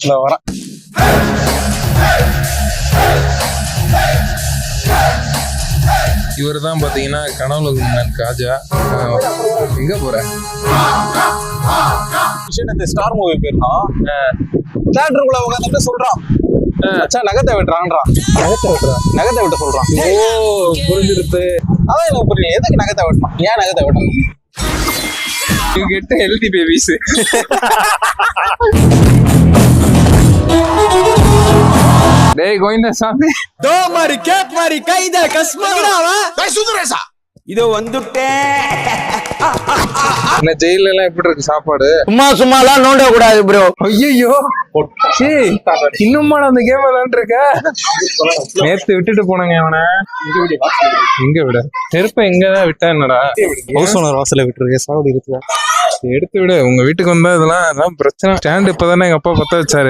இந்த வரேன். இவர் தான் பாத்தீங்கன்னா கனவுல குமரன் காஜா. எங்க போற? இந்த ஸ்டார் மூவி போயிருந்தோம். தியேட்டருக்குள்ள உட்காந்துட்டு சொல்றான், மச்சான் நகத்தை வெட்டுறான்றான். நகத்தை வெட்ட சொல்றான். ஓ புரிஞ்சிருத்து. அதான் எனக்கு புரியல, எதுக்கு நகத்தை வெட்டணும், ஏன் நகத்தை வெட்டணும்? You get healthy babies. டேய் கோவிந்தா சாமி, दो मारी कैप मारी கைத கஸ்மங்கடாவா டேய் சுந்தரேசா, இதோ வந்துட்டேன். என்ன ஜெயில எல்லாம் எப்படி இருக்கு சாப்பாடு? சும்மாலாம் நோண்ட கூடாது ப்ரோ. ஐயோ இன்னும் அந்த கேம் விளையாண்டு இருக்க. நேத்து விட்டுட்டு போனாங்க அவனை. எங்க விட நெருப்ப எங்கதான் விட்டா என்னடா? ஹவுஸ் ஓனர் வாசல விட்டுருக்கு, சாவடி இருக்கு. எடுத்து விடு. உங்க வீட்டுக்கு வந்தா இதெல்லாம் பிரச்சனை. ஸ்டாண்ட் இப்பதானே எங்க அப்பா பத்த வச்சாரு.